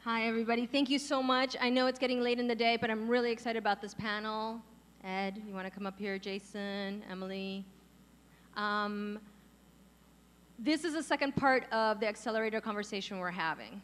Hi, everybody. Thank you so much. I know it's getting late in the day, but I'm really excited about this panel. Ed, you want to come up here? Jason, Emily. This is the second part of the Accelerator conversation we're having.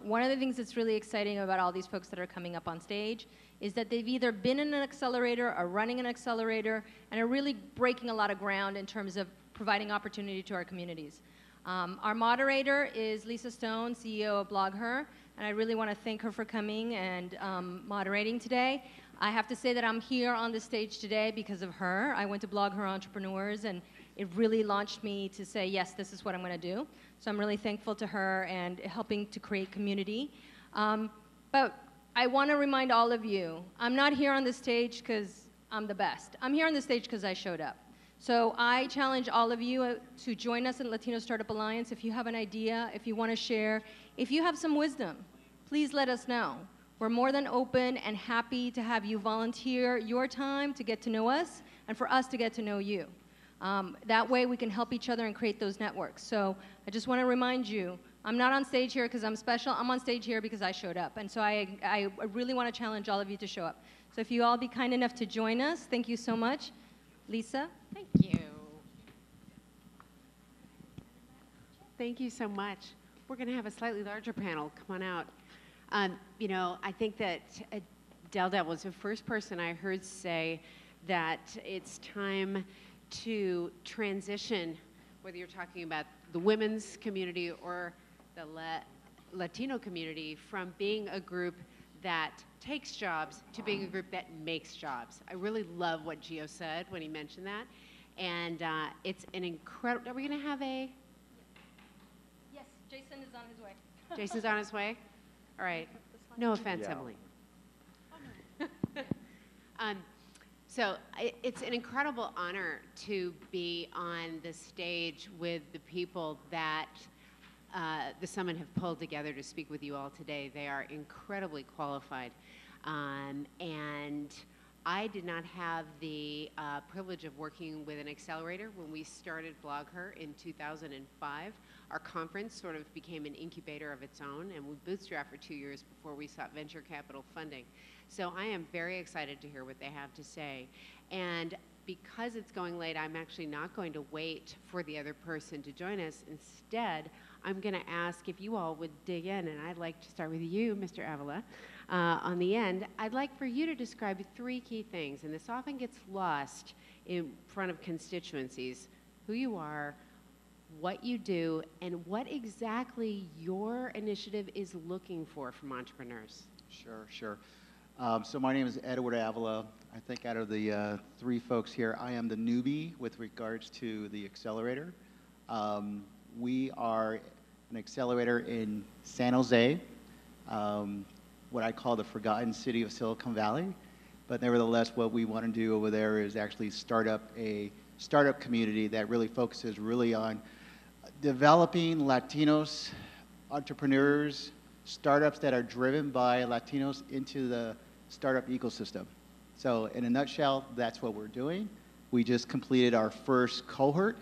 One of the things that's really exciting about all these folks that are coming up on stage is that they've either been in an accelerator or running an accelerator and are really breaking a lot of ground in terms of providing opportunity to our communities. Our moderator is Lisa Stone, CEO of BlogHer, and I really want to thank her for coming and moderating today. I have to say that I'm here on the stage today because of her. I went to BlogHer Entrepreneurs, and it really launched me to say, yes, this is what I'm going to do. So I'm really thankful to her and helping to create community. But I want to remind all of you, I'm not here on the stage because I'm the best. I'm here on the stage because I showed up. So I challenge all of you to join us in Latino Startup Alliance. If you have an idea, if you want to share, if you have some wisdom, please let us know. We're more than open and happy to have you volunteer your time to get to know us and for us to get to know you. That way we can help each other and create those networks. So I just want to remind you, I'm not on stage here because I'm special. I'm on stage here because I showed up. And so I really want to challenge all of you to show up. So if you all be kind enough to join us, thank you so much. Lisa? Thank you. Thank you so much. We're going to have a slightly larger panel. Come on out. You know, I think that Delda was the first person I heard say that it's time to transition, whether you're talking about the women's community or the Latino community, from being a group that takes jobs to being a group that makes jobs. I really love what Gio said when he mentioned that. And it's an incredible, are we going to have a? Yes, Jason is on his way. Jason's on his way? All right. No offense, Yeah. Emily. So it's an incredible honor to be on the stage with the people that the Summit have pulled together to speak with you all today. They are incredibly qualified. And I did not have the privilege of working with an accelerator when we started BlogHer in 2005. Our conference sort of became an incubator of its own, and we bootstrapped for 2 years before we sought venture capital funding. So I am very excited to hear what they have to say. And because it's going late, I'm actually not going to wait for the other person to join us. Instead, I'm going to ask if you all would dig in, and I'd like to start with you, Mr. Avila. On the end, I'd like for you to describe 3 key things, and this often gets lost in front of constituencies: who you are, what you do, and what exactly your initiative is looking for from entrepreneurs. Sure. So my name is Edward Avila. I think out of the 3 folks here, I am the newbie with regards to the accelerator. We are an accelerator in San Jose, what I call the forgotten city of Silicon Valley. But nevertheless, what we want to do over there is actually start up a startup community that really focuses on developing Latinos, entrepreneurs, startups that are driven by Latinos into the startup ecosystem. So in a nutshell, that's what we're doing. We just completed our first cohort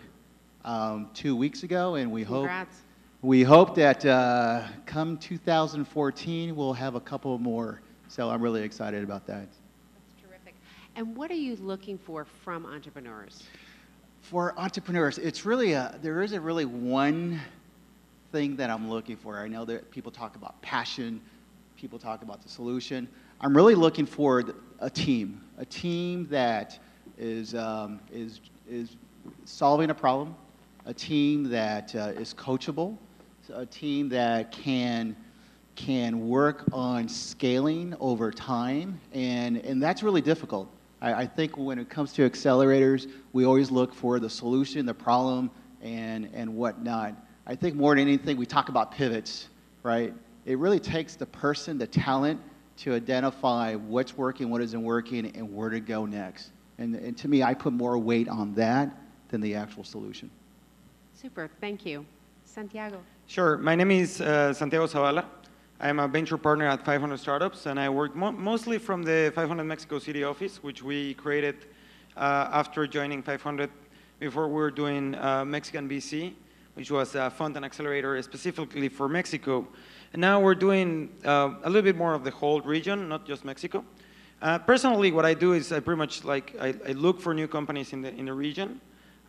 2 weeks ago, and we hope that come 2014, we'll have a couple more. So I'm really excited about that. That's terrific. And what are you looking for from entrepreneurs? For entrepreneurs, it's really there isn't really one thing that I'm looking for. I know that people talk about passion, people talk about the solution. I'm really looking for a team that is solving a problem, a team that is coachable, a team that can work on scaling over time, and that's really difficult. I think when it comes to accelerators, we always look for the solution, the problem, and whatnot. I think more than anything, we talk about pivots, right? It really takes the person, the talent, to identify what's working, what isn't working, and where to go next. And to me, I put more weight on that than the actual solution. Super, thank you. Santiago. Sure, my name is Santiago Zavala. I'm a venture partner at 500 Startups, and I work mostly from the 500 Mexico City office, which we created after joining 500. Before we were doing Mexican VC. which was a fund and accelerator specifically for Mexico. And now we're doing a little bit more of the whole region, not just Mexico. Personally, what I do is I pretty much I look for new companies in the region.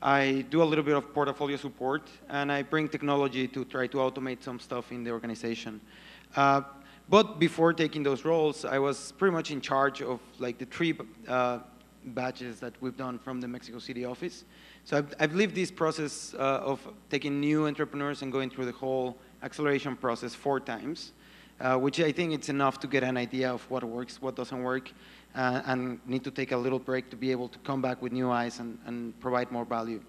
I do a little bit of portfolio support, and I bring technology to try to automate some stuff in the organization. But before taking those roles, I was pretty much in charge of like the 3 batches that we've done from the Mexico City office. So I've lived this process of taking new entrepreneurs and going through the whole acceleration process 4 times, which I think it's enough to get an idea of what works, what doesn't work, and need to take a little break to be able to come back with new eyes and provide more value.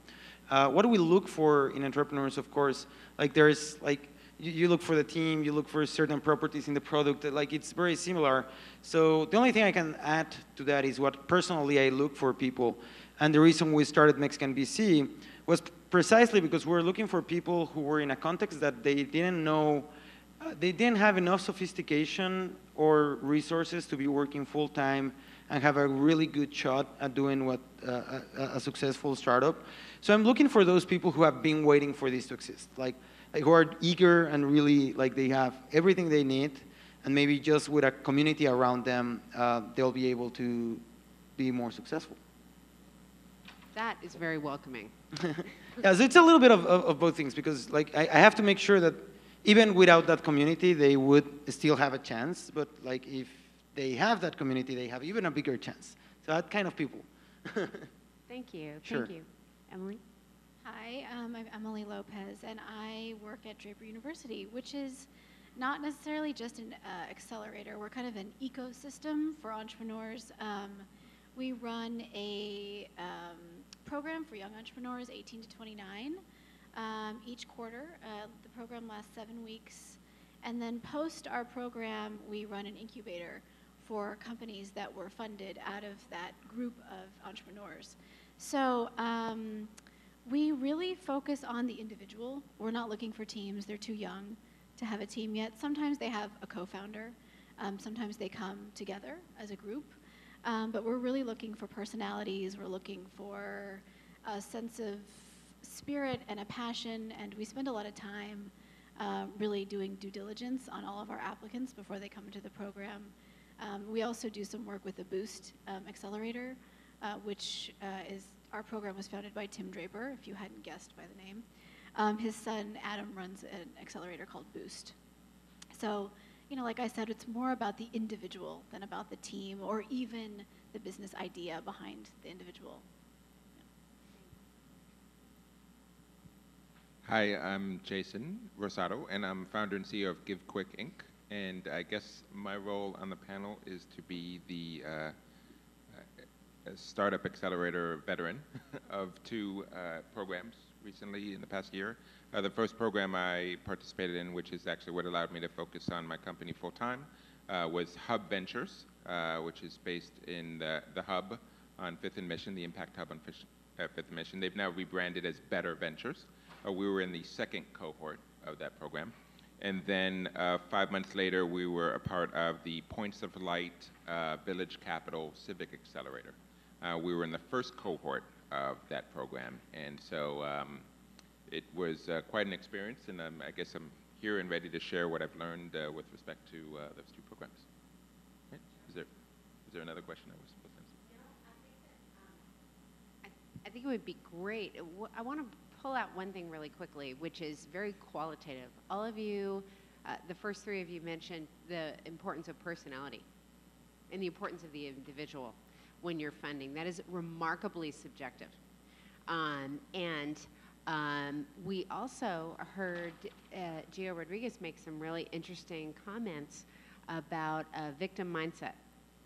What do we look for in entrepreneurs? Of course, like there's like, you look for the team, you look for certain properties in the product, like it's very similar. So the only thing I can add to that is what personally I look for people. And the reason we started Mexican VC was precisely because we were looking for people who were in a context that they didn't know, they didn't have enough sophistication or resources to be working full time and have a really good shot at doing what a successful startup. So I'm looking for those people who have been waiting for this to exist, like who are eager and really like they have everything they need, and maybe just with a community around them, they'll be able to be more successful. That is very welcoming. Yeah, so it's a little bit of both things, because like I have to make sure that even without that community, they would still have a chance. But like if they have that community, they have even a bigger chance. So that kind of people. Thank you. Sure. Thank you. Emily? Hi, I'm Emily Lopez, and I work at Draper University, which is not necessarily just an accelerator. We're kind of an ecosystem for entrepreneurs. We run a program for young entrepreneurs 18 to 29 each quarter. The program lasts 7 weeks. And then post our program, we run an incubator for companies that were funded out of that group of entrepreneurs. So we really focus on the individual. We're not looking for teams. They're too young to have a team yet. Sometimes they have a co-founder. Sometimes they come together as a group. But we're really looking for personalities. We're looking for a sense of spirit and a passion. And we spend a lot of time really doing due diligence on all of our applicants before they come into the program. We also do some work with the Boost Accelerator, which is our program was founded by Tim Draper, if you hadn't guessed by the name. His son, Adam, runs an accelerator called Boost. So, you know, like I said, it's more about the individual than about the team or even the business idea behind the individual. Hi, I'm Jason Rosado, and I'm founder and CEO of GiveQuick Inc. And I guess my role on the panel is to be the startup accelerator veteran of 2 programs recently in the past year. The first program I participated in, which is actually what allowed me to focus on my company full time, was Hub Ventures, which is based in the Hub on 5th and Mission, the Impact Hub on 5th and Mission. They've now rebranded as Better Ventures. We were in the second cohort of that program. And then 5 months later, we were a part of the Points of Light Village Capital Civic Accelerator. We were in the first cohort of that program. And so it was quite an experience. And I guess I'm here and ready to share what I've learned with respect to those 2 programs. Right? Is there another question I was supposed to answer? I think it would be great. I want to pull out one thing really quickly, which is very qualitative. All of you, the first 3 of you mentioned the importance of personality and the importance of the individual when you're funding. That is remarkably subjective. We also heard Gio Rodriguez make some really interesting comments about a victim mindset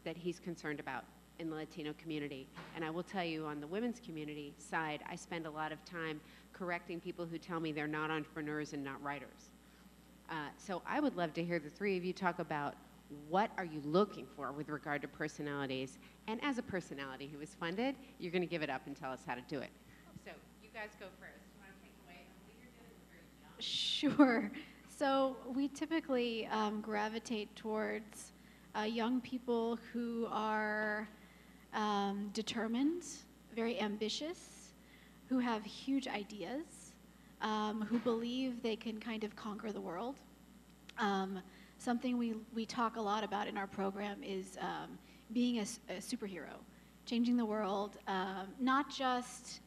that he's concerned about in the Latino community. And I will tell you, on the women's community side, I spend a lot of time correcting people who tell me they're not entrepreneurs and not writers. So I would love to hear the 3 of you talk about what are you looking for with regard to personalities. And as a personality who is funded, you're going to give it up and tell us how to do it. So you guys go first. You want to take it away? You're very young. Sure. So we typically gravitate towards young people who are determined, very ambitious, who have huge ideas, who believe they can kind of conquer the world. Something we talk a lot about in our program is being a superhero, changing the world, not just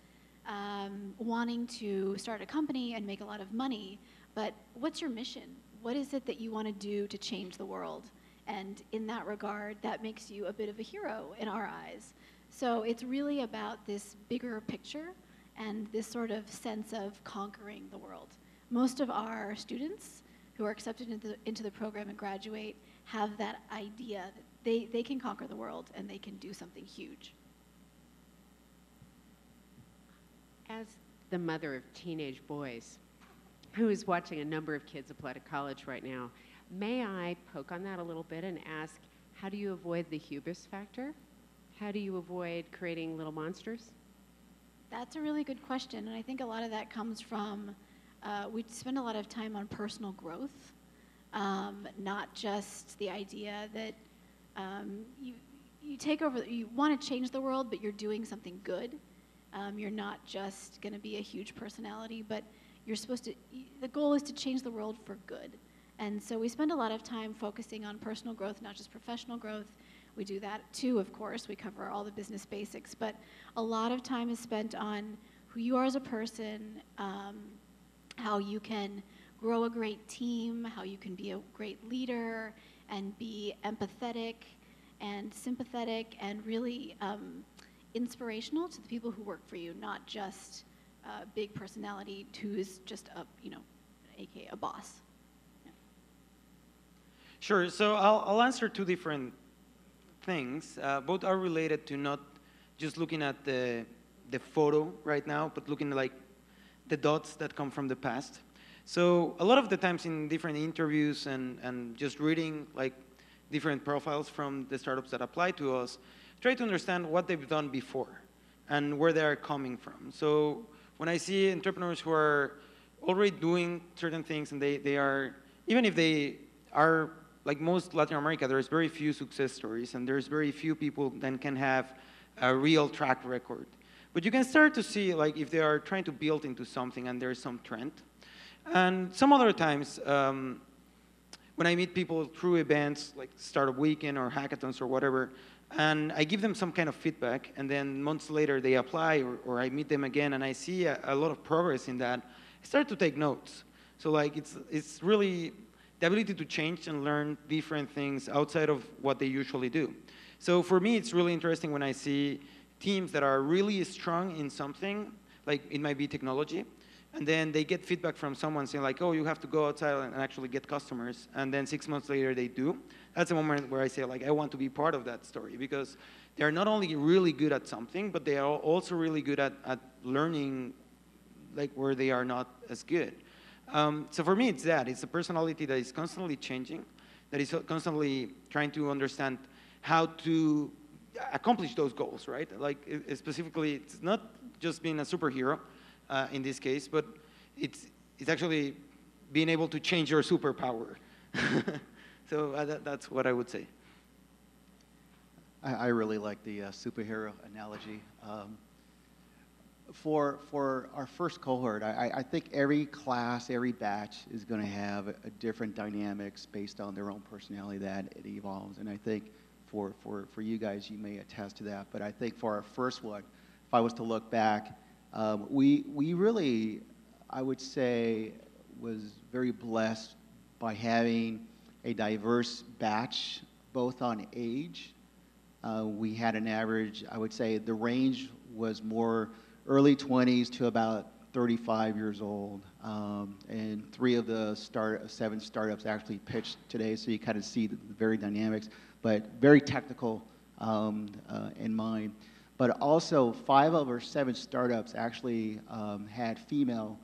wanting to start a company and make a lot of money, but what's your mission? What is it that you want to do to change the world? And in that regard, that makes you a bit of a hero in our eyes. So it's really about this bigger picture and this sort of sense of conquering the world. Most of our students who are accepted into the program and graduate have that idea that they can conquer the world and they can do something huge. As the mother of teenage boys, who is watching a number of kids apply to college right now, may I poke on that a little bit and ask, how do you avoid the hubris factor? How do you avoid creating little monsters? That's a really good question, and I think a lot of that comes from, we spend a lot of time on personal growth, not just the idea that you want to change the world, but you're doing something good. You're not just going to be a huge personality, but the goal is to change the world for good. And so we spend a lot of time focusing on personal growth, not just professional growth. We do that too, of course. We cover all the business basics, but a lot of time is spent on who you are as a person, how you can grow a great team, how you can be a great leader and be empathetic and sympathetic and really inspirational to the people who work for you, not just a big personality who is just aka a boss. Yeah. Sure. So I'll answer two different things. Both are related to not just looking at the photo right now, but looking like the dots that come from the past. So a lot of the times in different interviews and just reading like different profiles from the startups that apply to us, try to understand what they've done before and where they are coming from. So when I see entrepreneurs who are already doing certain things and they are, even if they are like most Latin America, there's very few success stories and there's very few people that can have a real track record. But you can start to see like if they are trying to build into something and there's some trend. And some other times, when I meet people through events like Startup Weekend or hackathons or whatever, and I give them some kind of feedback, and then months later they apply, or I meet them again, and I see a lot of progress in that, I start to take notes. So like it's really the ability to change and learn different things outside of what they usually do. So for me, it's really interesting when I see teams that are really strong in something, like it might be technology, and then they get feedback from someone saying like, oh, you have to go outside and actually get customers, and then 6 months later they do. That's a moment where I say like, I want to be part of that story, because they're not only really good at something, but they are also really good at learning like where they are not as good. So for me, it's that. It's a personality that is constantly changing, that is constantly trying to understand how to accomplish those goals, right? Like specifically, it's not just being a superhero in this case, but it's actually being able to change your superpower. So that's what I would say. I really like the superhero analogy. For our first cohort, I think every class, every batch is going to have a different dynamics based on their own personality that it evolves. And I think for you guys, you may attest to that. But I think for our first one, if I was to look back, we really, I would say, was very blessed by having a diverse batch, both on age. We had an average, I would say the range was more early 20s to about 35 years old. And 3 of the 7 startups actually pitched today, so you kind of see the very dynamics, but very technical in mind. But also 5 of our 7 startups actually had female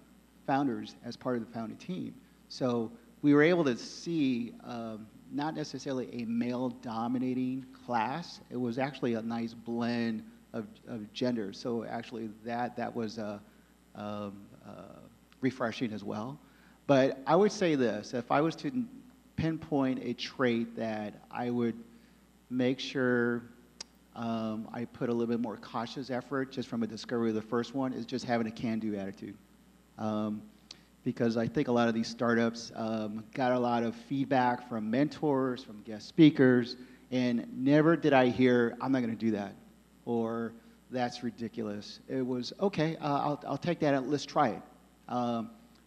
founders as part of the founding team. So we were able to see not necessarily a male-dominating class. It was actually a nice blend of gender. So actually that was refreshing as well. But I would say this, if I was to pinpoint a trait that I would make sure I put a little bit more cautious effort just from a discovery of the first one, is just having a can-do attitude. because I think a lot of these startups got a lot of feedback from mentors, from guest speakers, and never did I hear, I'm not going to do that, or that's ridiculous. It was, okay, I'll take that and let's try it.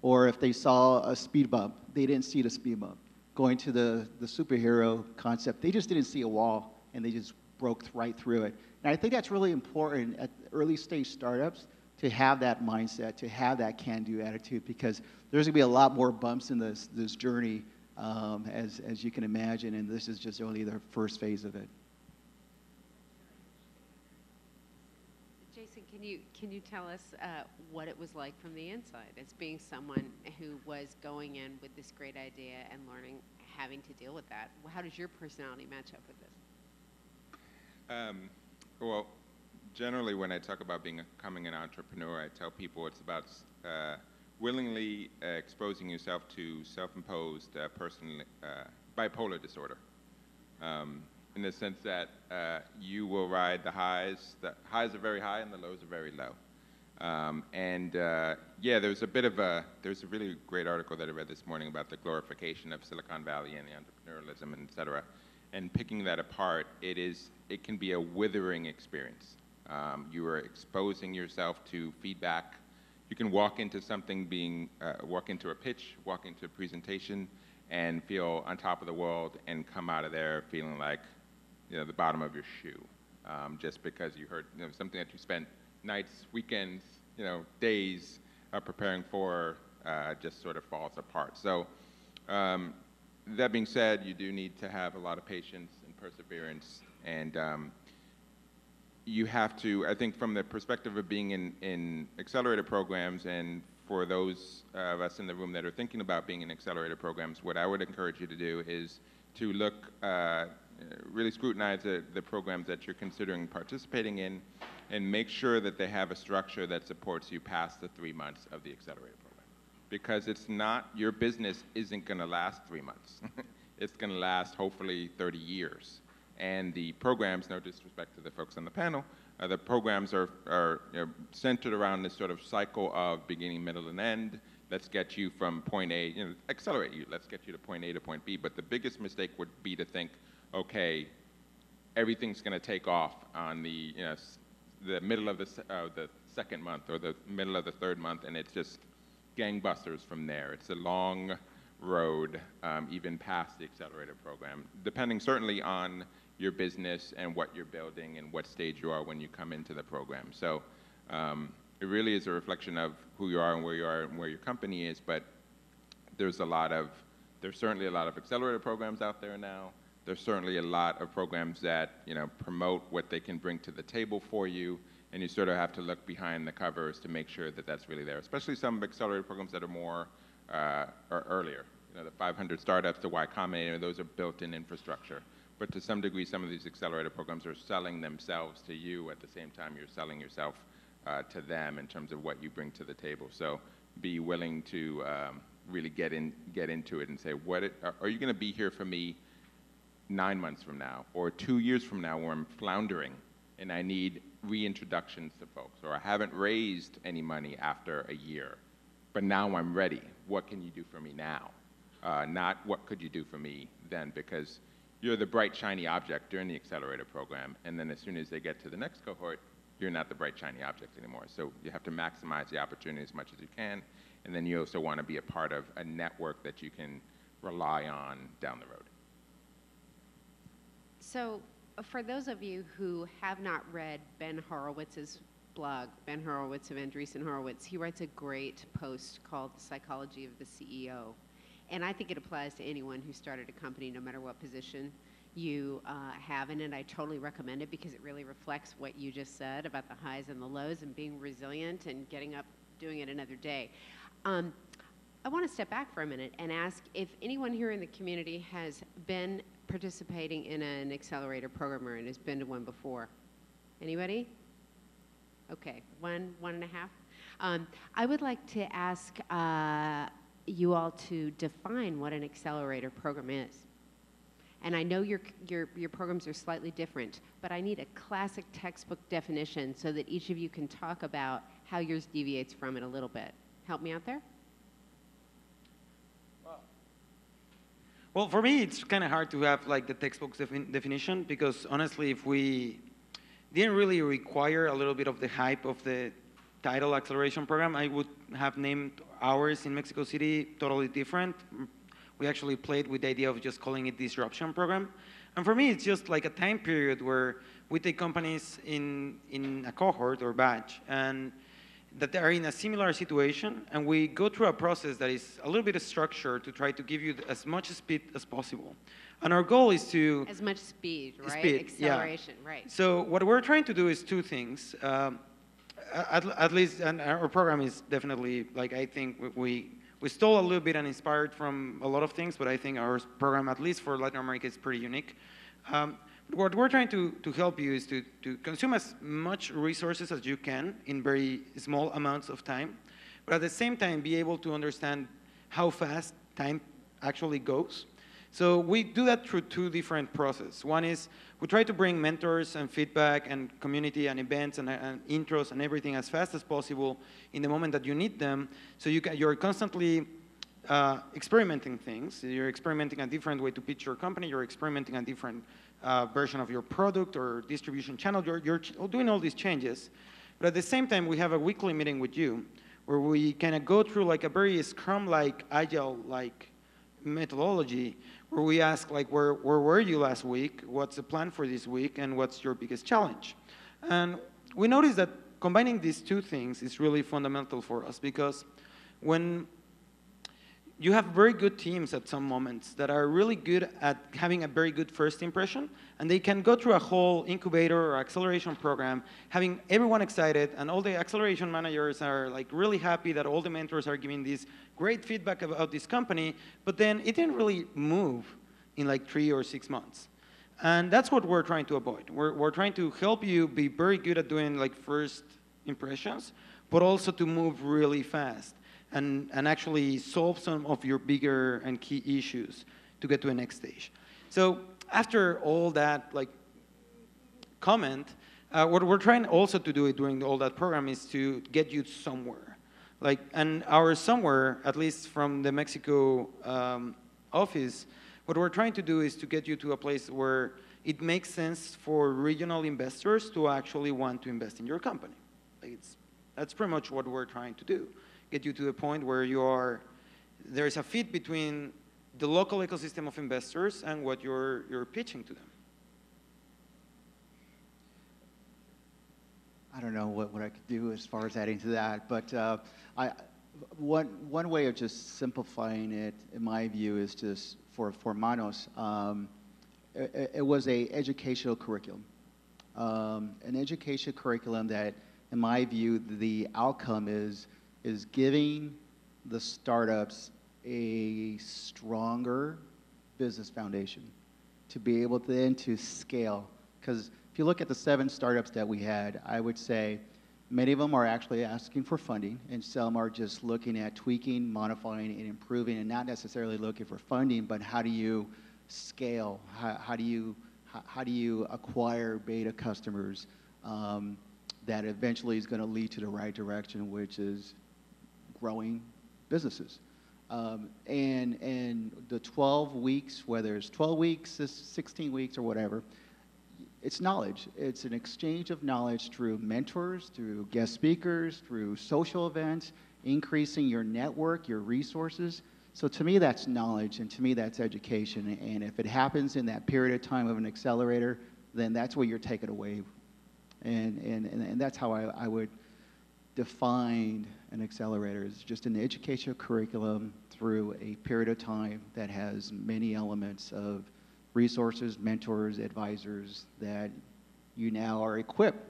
Or if they saw a speed bump, they didn't see the speed bump. Going to the superhero concept, they just didn't see a wall, and they just broke right through it. And I think that's really important at early stage startups to have that mindset, to have that can-do attitude, because there's going to be a lot more bumps in this journey, as you can imagine, and this is just only the first phase of it. Jason, can you tell us what it was like from the inside as being someone who was going in with this great idea and learning, having to deal with that? How does your personality match up with this? Well, generally when I talk about becoming an entrepreneur, I tell people it's about willingly exposing yourself to self-imposed bipolar disorder. In the sense that you will ride the highs. The highs are very high and the lows are very low. Yeah, there's a really great article that I read this morning about the glorification of Silicon Valley and the entrepreneurialism, and et cetera. And picking that apart, it can be a withering experience. You are exposing yourself to feedback. You can walk into something walk into a pitch, walk into a presentation, and feel on top of the world and come out of there feeling like, the bottom of your shoe, just because you heard something that you spent nights, weekends, days preparing for, just sort of falls apart. So that being said, you do need to have a lot of patience and perseverance, and you have to, I think from the perspective of being in accelerator programs, and for those of us in the room that are thinking about being in accelerator programs, what I would encourage you to do is to look, really scrutinize the programs that you're considering participating in, and make sure that they have a structure that supports you past the 3 months of the accelerator program. Because your business isn't going to last 3 months. It's going to last hopefully 30 years. And the programs, no disrespect to the folks on the panel, the programs are centered around this sort of cycle of beginning, middle, and end. Let's get you from point A, accelerate you. Let's get you to point A to point B. But the biggest mistake would be to think, okay, everything's going to take off on the middle of the second month or the middle of the third month, and it's just gangbusters from there. It's a long road, even past the accelerator program, depending certainly on your business and what you're building and what stage you are when you come into the program. So it really is a reflection of who you are and where your company is, but there's certainly a lot of accelerator programs out there now. There's certainly a lot of programs that promote what they can bring to the table for you, and you sort of have to look behind the covers to make sure that that's really there, especially some accelerator programs that are more or earlier. The 500 startups, the Y Combinator, those are built-in infrastructure. But to some degree, some of these accelerator programs are selling themselves to you at the same time you're selling yourself to them in terms of what you bring to the table. So be willing to really get into it and say, are you going to be here for me 9 months from now or 2 years from now where I'm floundering and I need reintroductions to folks, or I haven't raised any money after a year, but now I'm ready. What can you do for me now? Not what could you do for me then, because you're the bright, shiny object during the accelerator program, and then as soon as they get to the next cohort, you're not the bright, shiny object anymore. So you have to maximize the opportunity as much as you can, and then you also want to be a part of a network that you can rely on down the road. So for those of you who have not read Ben Horowitz's blog, Ben Horowitz of Andreessen Horowitz, he writes a great post called The Psychology of the CEO. And I think it applies to anyone who started a company, no matter what position you have in it. I totally recommend it because it really reflects what you just said about the highs and the lows and being resilient and getting up, doing it another day. I want to step back for a minute and ask if anyone here in the community has been participating in an accelerator program and has been to one before. Anybody? Okay, one and a half. I would like to ask you all to define what an accelerator program is. And I know your programs are slightly different, but I need a classic textbook definition so that each of you can talk about how yours deviates from it a little bit. Help me out there? Well, for me, it's kind of hard to have like the textbook definition because honestly, if we didn't really require a little bit of the hype of the title acceleration program, I would have named ours in Mexico City totally different. We actually played with the idea of just calling it disruption program. And for me, it's just like a time period where we take companies in a cohort or batch and that they are in a similar situation, and we go through a process that is a little bit of structure to try to give you as much speed as possible. And our goal is to... As much speed, right? Speed, Acceleration, yeah. right. So what we're trying to do is two things. At least, and our program is definitely, like, I think we stole a little bit and inspired from a lot of things, but I think our program, at least for Latin America, is pretty unique. What we're trying to help you is to consume as much resources as you can in very small amounts of time, but at the same time be able to understand how fast time actually goes. So we do that through two different processes. One is we try to bring mentors and feedback and community and events and intros and everything as fast as possible in the moment that you need them, so you're constantly experimenting things. You're experimenting a different way to pitch your company. You're experimenting a different version of your product or distribution channel. You're doing all these changes. But at the same time, we have a weekly meeting with you where we kind of go through like a very Scrum-like, Agile-like methodology where we ask, like, where were you last week? What's the plan for this week? And what's your biggest challenge? And we noticed that combining these two things is really fundamental for us because when you have very good teams at some moments that are really good at having a very good first impression, and they can go through a whole incubator or acceleration program, having everyone excited, and all the acceleration managers are like really happy that all the mentors are giving this great feedback about this company, but then it didn't really move in like 3 or 6 months. And that's what we're trying to avoid. We're trying to help you be very good at doing like first impressions, but also to move really fast. And actually solve some of your bigger and key issues to get to the next stage. So after all that like comment, what we're trying also to do during all that program is to get you somewhere. Like, and our somewhere, at least from the Mexico office, what we're trying to do is to get you to a place where it makes sense for regional investors to actually want to invest in your company. Like that's pretty much what we're trying to do. Get you to the point where there's a fit between the local ecosystem of investors and what you're pitching to them. I don't know what I could do as far as adding to that, but one way of just simplifying it, in my view, is just for Manos, it was a educational curriculum. An educational curriculum that, in my view, the outcome is giving the startups a stronger business foundation to be able to then to scale. Because if you look at the 7 startups that we had, I would say many of them are actually asking for funding, and some are just looking at tweaking, modifying, and improving, and not necessarily looking for funding, but how do you scale? How do you acquire beta customers that eventually is going to lead to the right direction, which is growing businesses. And the 12 weeks, whether it's 12 weeks, 16 weeks, or whatever, it's knowledge. It's an exchange of knowledge through mentors, through guest speakers, through social events, increasing your network, your resources. So to me, that's knowledge, and to me, that's education. And if it happens in that period of time of an accelerator, then that's where you're taken away. And that's how I would define an accelerator. Is just an educational curriculum through a period of time that has many elements of resources, mentors, advisors that you now are equipped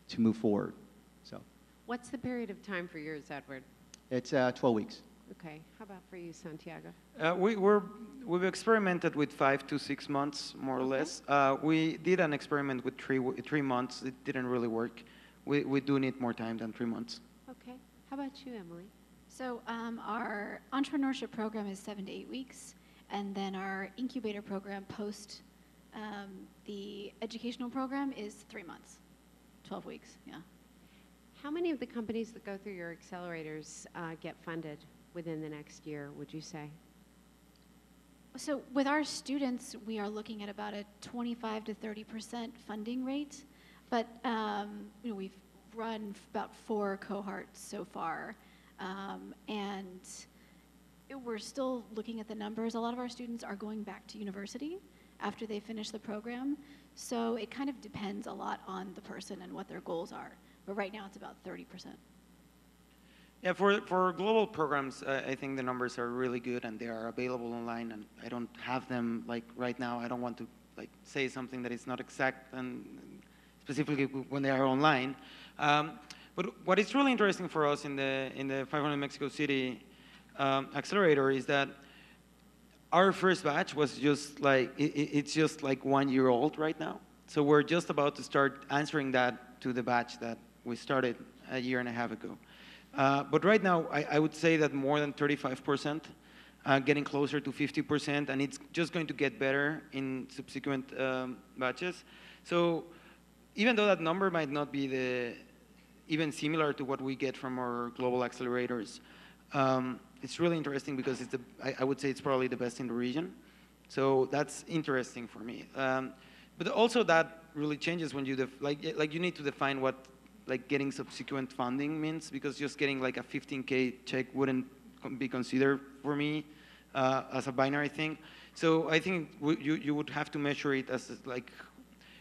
to move forward. So, What's the period of time for yours, Edward? it's 12 weeks. Okay. How about for you, Santiago? We've experimented with 5 to 6 months, more or less. We did an experiment with 3 months. It didn't really work. We do need more time than 3 months. Okay. How about you, Emily? So our entrepreneurship program is 7 to 8 weeks, and then our incubator program post the educational program is 3 months, 12 weeks, yeah. How many of the companies that go through your accelerators get funded within the next year, would you say? So with our students, we are looking at about a 25 to 30% funding rate, but we've run about 4 cohorts so far, and we're still looking at the numbers. A lot of our students are going back to university after they finish the program, so it kind of depends a lot on the person and what their goals are. But right now, it's about 30%. Yeah, for global programs, I think the numbers are really good and they are available online, and I don't have them like right now. I don't want to like say something that is not exact and specifically when they are online. But what is really interesting for us in the 500 Mexico City accelerator is that our first batch was just like, it's just like 1 year old right now. So we're just about to start answering that to the batch that we started a year and a half ago. But right now, I would say that more than 35%, getting closer to 50%, and it's just going to get better in subsequent batches. So even though that number might not be even similar to what we get from our global accelerators, it's really interesting because I would say it's probably the best in the region. So that's interesting for me. But also that really changes when you, like you need to define what like getting subsequent funding means, because just getting like a 15K check wouldn't be considered for me as a binary thing. So I think you would have to measure it as like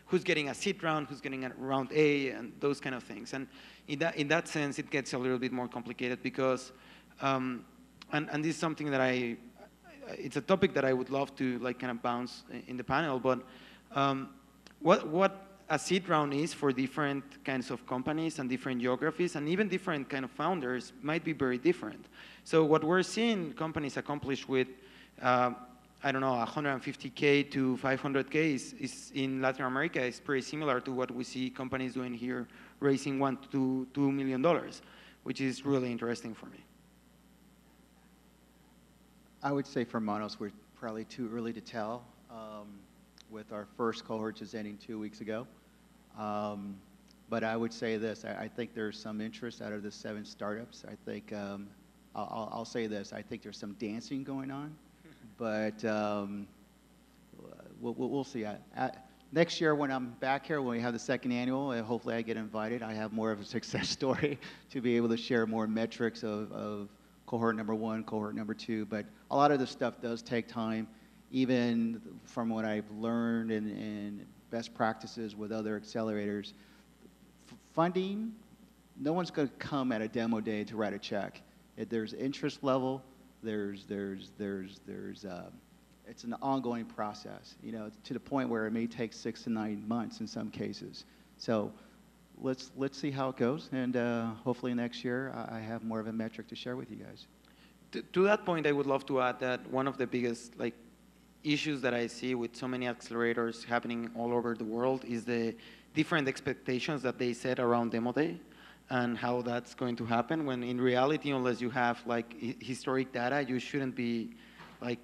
who's getting a seed round, who's getting a round A, and those kind of things. And in that sense, it gets a little bit more complicated because, and this is something that it's a topic that I would love to like kind of bounce in the panel, but what a seed round is for different kinds of companies and different geographies and even different kind of founders might be very different. So what we're seeing companies accomplish with, I don't know, 150K to 500K is in Latin America is pretty similar to what we see companies doing here, raising $1 to $2 million, which is really interesting for me. I would say for Monos, we're probably too early to tell. With our first cohort just ending 2 weeks ago. But I would say this, I think there's some interest out of the 7 startups. I think, I'll say this, I think there's some dancing going on, but we'll see. Next year when I'm back here, when we have the second annual, hopefully I get invited. I have more of a success story to be able to share more metrics of cohort number 1, cohort number 2, but a lot of this stuff does take time. Even from what I've learned and best practices with other accelerators, funding, no one's going to come at a demo day to write a check. If there's interest level, it's an ongoing process, you know, to the point where it may take 6 to 9 months in some cases. So let's see how it goes, and hopefully next year I have more of a metric to share with you guys. To that point, I would love to add that one of the biggest issues that I see with so many accelerators happening all over the world is the different expectations that they set around demo day and how that's going to happen, when in reality, unless you have historic data, you shouldn't be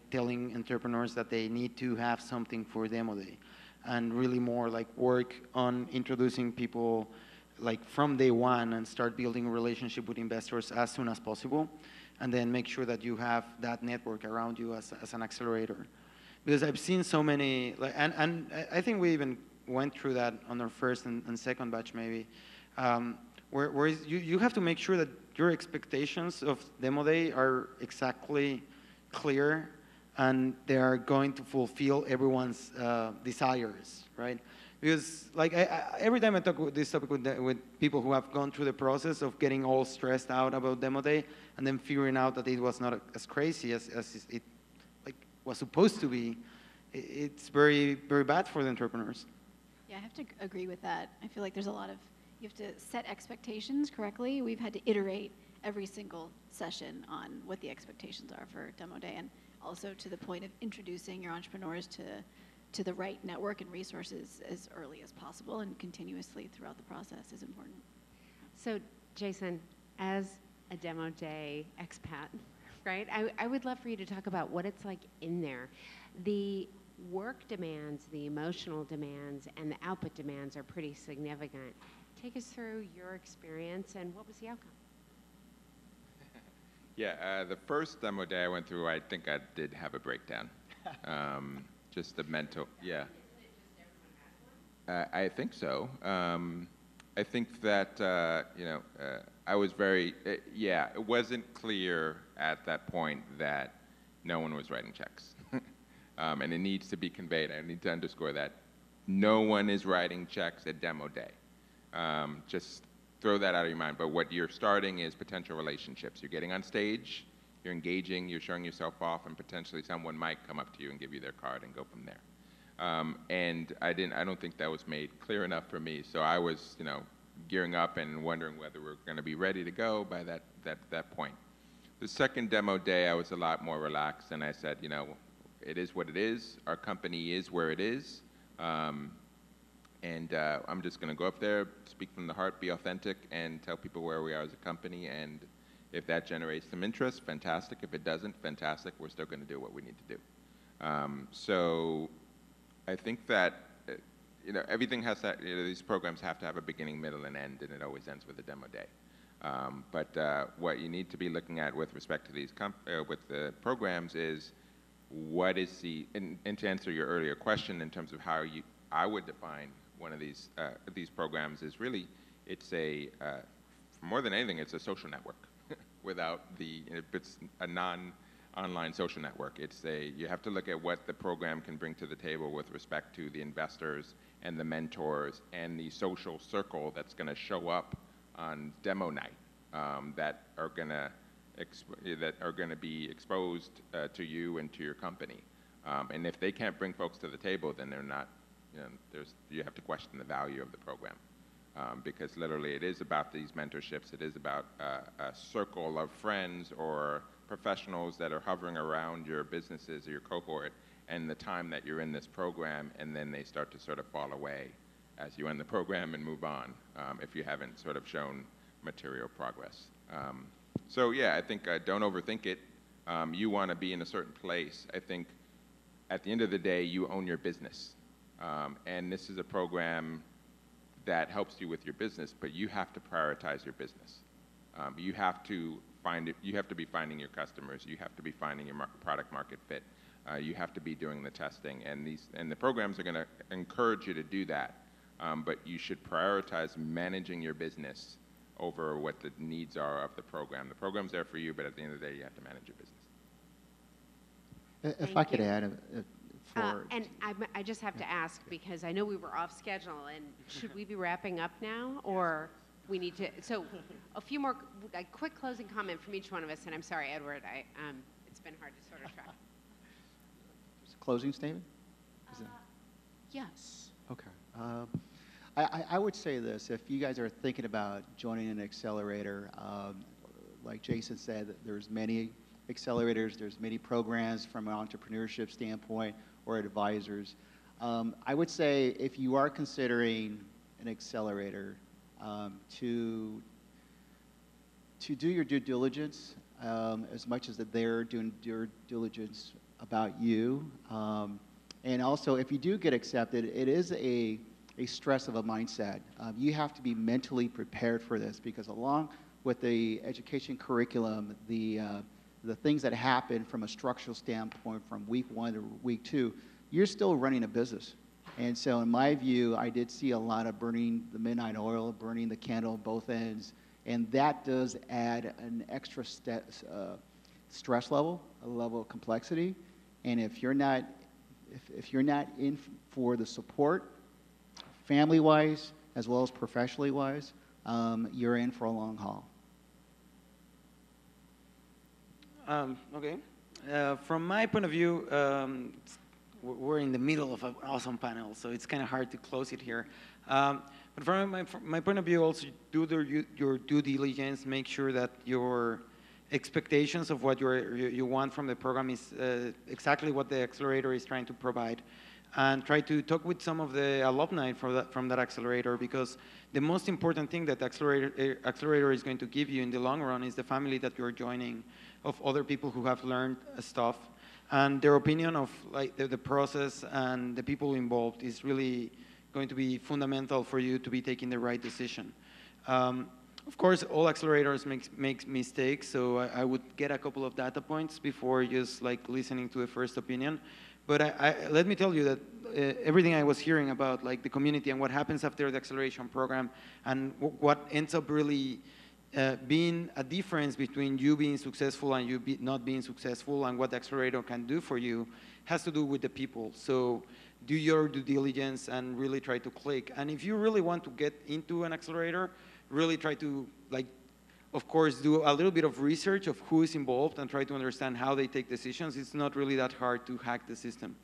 telling entrepreneurs that they need to have something for demo day, and really more work on introducing people from day one and start building a relationship with investors as soon as possible, and then make sure that you have that network around you as an accelerator. Because I've seen so many, and I think we even went through that on our first and second batch maybe, where you have to make sure that your expectations of demo day are exactly clear and they are going to fulfill everyone's desires, right? Because every time I talk with this topic with people who have gone through the process of getting all stressed out about demo day and then figuring out that it was not as crazy as it was supposed to be, it's very, very bad for the entrepreneurs. Yeah, I have to agree with that. I feel like there's a lot of, you have to set expectations correctly. We've had to iterate every single session on what the expectations are for demo day, and also to the point of introducing your entrepreneurs to the right network and resources as early as possible and continuously throughout the process is important. So, Jason, as a demo day expat, right, I would love for you to talk about what it's like in there. The work demands, the emotional demands, and the output demands are pretty significant. Take us through your experience and what was the outcome? Yeah, the first demo day I went through, I think I did have a breakdown. Just the mental, yeah. I think so. I think that, I was very, yeah, it wasn't clear at that point that no one was writing checks. And it needs to be conveyed. I need to underscore that. No one is writing checks at demo day. Just throw that out of your mind. But what you're starting is potential relationships. You're getting on stage, you're engaging, you're showing yourself off, and potentially someone might come up to you and give you their card and go from there. And I don't think that was made clear enough for me. So I was, gearing up and wondering whether we're going to be ready to go by that point. The second demo day, I was a lot more relaxed, and I said, it is what it is. Our company is where it is. I'm just going to go up there, speak from the heart, be authentic, and tell people where we are as a company. And if that generates some interest, fantastic. If it doesn't, fantastic. We're still going to do what we need to do. So I think that everything has to. These programs have to have a beginning, middle, and end, and it always ends with a demo day. But what you need to be looking at with respect to these with the programs is what is and to answer your earlier question in terms of how I would define one of these programs is really it's more than anything it's a social network without it's a non-online social network. You have to look at what the program can bring to the table with respect to the investors and the mentors and the social circle that's going to show up on demo night that are going to be exposed to you and to your company. And if they can't bring folks to the table, then they're not. You have to question the value of the program because literally it is about these mentorships. It is about a circle of friends or professionals that are hovering around your businesses or your cohort and the time that you're in this program, and then they start to sort of fall away as you end the program and move on if you haven't sort of shown material progress. So yeah, I think don't overthink it. You want to be in a certain place. I think at the end of the day, you own your business. And this is a program that helps you with your business, but you have to prioritize your business. You have to you have to be finding your customers. You have to be finding your product market fit. You have to be doing the testing, and the programs are going to encourage you to do that. But you should prioritize managing your business over what the needs are of the program. The program's there for you, but at the end of the day, you have to manage your business. If I could add, and I just have to ask, because I know we were off schedule, and should we be wrapping up now, or we need to? So a few more, a quick closing comment from each one of us, and I'm sorry, Edward, it's been hard to sort of track. Closing statement? Yes. Okay. I would say this, if you guys are thinking about joining an accelerator, like Jason said, there's many accelerators, there's many programs from an entrepreneurship standpoint or advisors. I would say if you are considering an accelerator, to do your due diligence as much as that they're doing due diligence about you. And also, if you do get accepted, it is a stress of a mindset. You have to be mentally prepared for this because along with the education curriculum, the things that happen from a structural standpoint from week 1 to week 2, you're still running a business. And so in my view, I did see a lot of burning the midnight oil, burning the candle at both ends, and that does add an extra stress level, a level of complexity. And if you're not in for the support, family-wise as well as professionally-wise, you're in for a long haul. Okay. From my point of view, we're in the middle of an awesome panel, so it's kind of hard to close it here. But from my point of view, also do your due diligence, make sure that your expectations of what you want from the program is exactly what the accelerator is trying to provide. And try to talk with some of the alumni from that accelerator, because the most important thing that the accelerator is going to give you in the long run is the family that you're joining of other people who have learned stuff. And their opinion of like the process and the people involved is really going to be fundamental for you to be taking the right decision. Of course, all accelerators make mistakes, so I would get a couple of data points before just like listening to a first opinion. But let me tell you that everything I was hearing about like the community and what happens after the acceleration program and what ends up really being a difference between you being successful and you not being successful and what the accelerator can do for you has to do with the people. So do your due diligence and really try to click. And if you really want to get into an accelerator, really try to, like, of course, do a little bit of research of who is involved and try to understand how they take decisions. It's not really that hard to hack the system.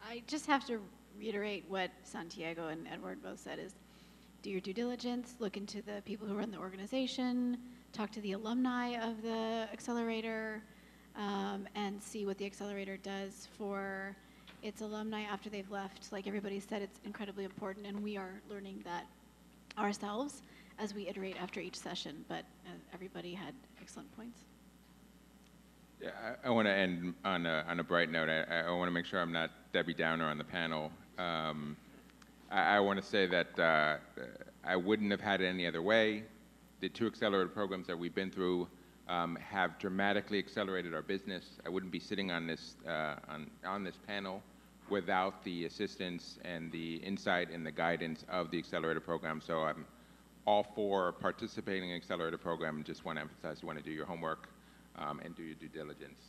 I just have to reiterate what Santiago and Edward both said is do your due diligence, look into the people who run the organization, talk to the alumni of the accelerator, and see what the accelerator does for its alumni after they've left. Like everybody said, it's incredibly important, and we are learning that ourselves as we iterate after each session, but everybody had excellent points. Yeah, I want to end on a bright note. I want to make sure I'm not Debbie Downer on the panel. I want to say that I wouldn't have had it any other way. The 2 accelerator programs that we've been through have dramatically accelerated our business. I wouldn't be sitting on this panel without the assistance and the insight and the guidance of the accelerator program. So I'm all for participating in an accelerator program. Just want to emphasize you want to do your homework and do your due diligence.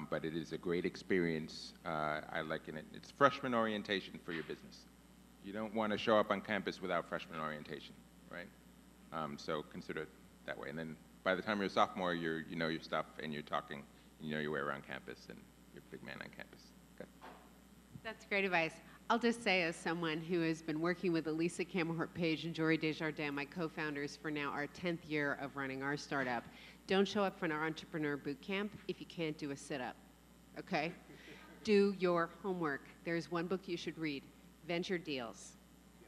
But it is a great experience. I liken it. It's freshman orientation for your business. You don't want to show up on campus without freshman orientation, right? So consider it that way. And then by the time you're a sophomore, you know your stuff and you're talking, you know your way around campus and you're a big man on campus. Okay. That's great advice. I'll just say, as someone who has been working with Elisa Camerhort-Page and Jory Desjardins, my co-founders, for now our 10th year of running our startup, don't show up for an entrepreneur boot camp if you can't do a sit-up, okay? Do your homework. There's one book you should read, Venture Deals,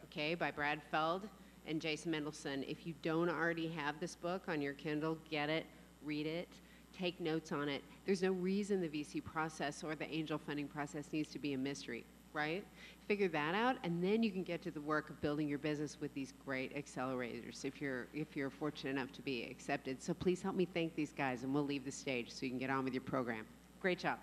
okay, by Brad Feld and Jason Mendelsohn. If you don't already have this book on your Kindle, get it, read it, take notes on it. There's no reason the VC process or the angel funding process needs to be a mystery, right? Figure that out, and then you can get to the work of building your business with these great accelerators if you're fortunate enough to be accepted. So please help me thank these guys, and we'll leave the stage so you can get on with your program. Great job.